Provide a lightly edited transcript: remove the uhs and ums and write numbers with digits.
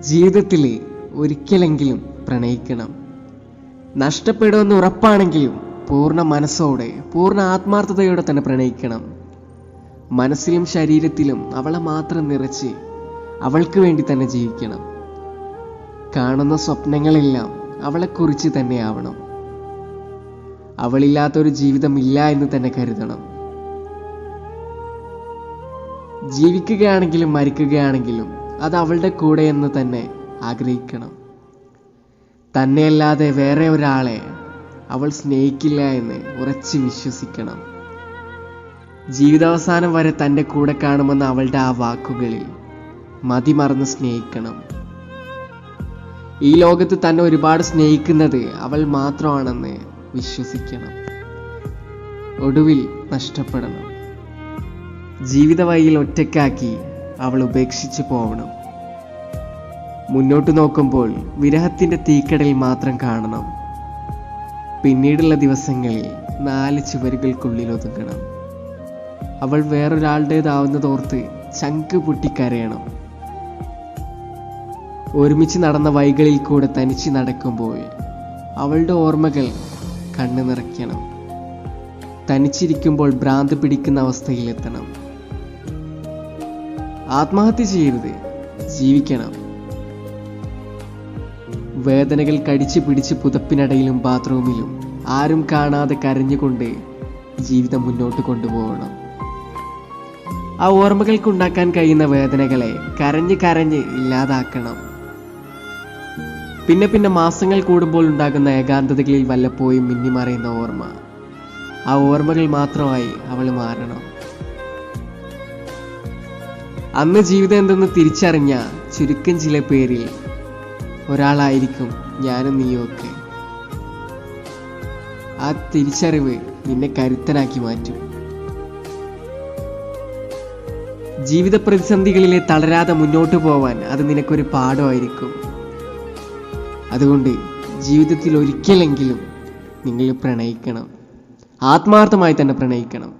ജീവിതത്തിൽ ഒരിക്കലെങ്കിലും പ്രണയിക്കണം. നഷ്ടപ്പെടുമെന്ന് ഉറപ്പാണെങ്കിലും പൂർണ്ണ മനസ്സോടെ, പൂർണ്ണ ആത്മാർത്ഥതയോടെ തന്നെ പ്രണയിക്കണം. മനസ്സിലും ശരീരത്തിലും അവളെ മാത്രം നിറച്ച് അവൾക്ക് വേണ്ടി തന്നെ ജീവിക്കണം. കാണുന്ന സ്വപ്നങ്ങളെല്ലാം അവളെക്കുറിച്ച് തന്നെയാവണം. അവളില്ലാത്തൊരു ജീവിതം ഇല്ല എന്ന് തന്നെ കരുതണം. ജീവിക്കുകയാണെങ്കിലും മരിക്കുകയാണെങ്കിലും അത് അവളുടെ കൂടെ എന്ന് തന്നെ ആഗ്രഹിക്കണം. തന്നെയല്ലാതെ വേറെ ഒരാളെ അവൾ സ്നേഹിക്കില്ല എന്ന് ഉറച്ച് വിശ്വസിക്കണം. ജീവിതാവസാനം വരെ തൻ്റെ കൂടെ കാണുമെന്ന അവളുടെ ആ വാക്കുകളിൽ മതിമറന്ന് സ്നേഹിക്കണം. ഈ ലോകത്ത് തന്നെ ഒരുപാട് സ്നേഹിക്കുന്നത് അവൾ മാത്രമാണെന്ന് വിശ്വസിക്കണം. ഒടുവിൽ നഷ്ടപ്പെടണം. ജീവിത വഴിയിൽ ഒറ്റയ്ക്കാക്കി അവൾ ഉപേക്ഷിച്ച് പോവണം. മുന്നോട്ട് നോക്കുമ്പോൾ വിരഹത്തിൻ്റെ തീക്കടൽ മാത്രം കാണണം. പിന്നീടുള്ള ദിവസങ്ങളിൽ 4 ചുവരുകൾക്കുള്ളിൽ ഒതുങ്ങണം. അവൾ വേറൊരാളുടേതാവുന്നതോർത്ത് ചങ്ക് പൊട്ടിക്കരയണം. ഒരുമിച്ച് നടന്ന വഴികളിൽ കൂടെ തനിച്ച് നടക്കുമ്പോൾ അവളുടെ ഓർമ്മകൾ കണ്ണു നിറയ്ക്കണം. തനിച്ചിരിക്കുമ്പോൾ ഭ്രാന്ത് പിടിക്കുന്ന അവസ്ഥയിലെത്തണം. ആത്മഹത്യ ചെയ്യരുത്, ജീവിക്കണം. വേദനകൾ കടിച്ചു പിടിച്ച് പുതപ്പിനടയിലും ബാത്റൂമിലും ആരും കാണാതെ കരഞ്ഞുകൊണ്ട് ജീവിതം മുന്നോട്ട് കൊണ്ടുപോകണം. ആ ഓർമ്മകൾക്കുണ്ടാക്കാൻ കഴിയുന്ന വേദനകളെ കരഞ്ഞ് കരഞ്ഞ് ഇല്ലാതാക്കണം. പിന്നെ മാസങ്ങൾ കൂടുമ്പോൾ ഉണ്ടാകുന്ന ഏകാന്തതകളിൽ വല്ലപ്പോഴും മിന്നിമറയുന്ന ഓർമ്മ, ആ ഓർമ്മകൾ മാത്രമായി അവൾ മാറണം. അന്ന് ജീവിതം എന്തെന്ന് തിരിച്ചറിഞ്ഞ ചുരുക്കം ചില പേരിൽ ഒരാളായിരിക്കും ഞാനും നീയൊക്കെ. ആ തിരിച്ചറിവ് നിന്നെ കരുത്തനാക്കി മാറ്റും. ജീവിത പ്രതിസന്ധികളിലെ തളരാതെ മുന്നോട്ട് പോവാൻ അത് നിനക്കൊരു പാഠമായിരിക്കും. അതുകൊണ്ട് ജീവിതത്തിൽ ഒരിക്കലെങ്കിലും നിങ്ങൾ പ്രണയിക്കണം. ആത്മാർത്ഥമായി തന്നെ പ്രണയിക്കണം.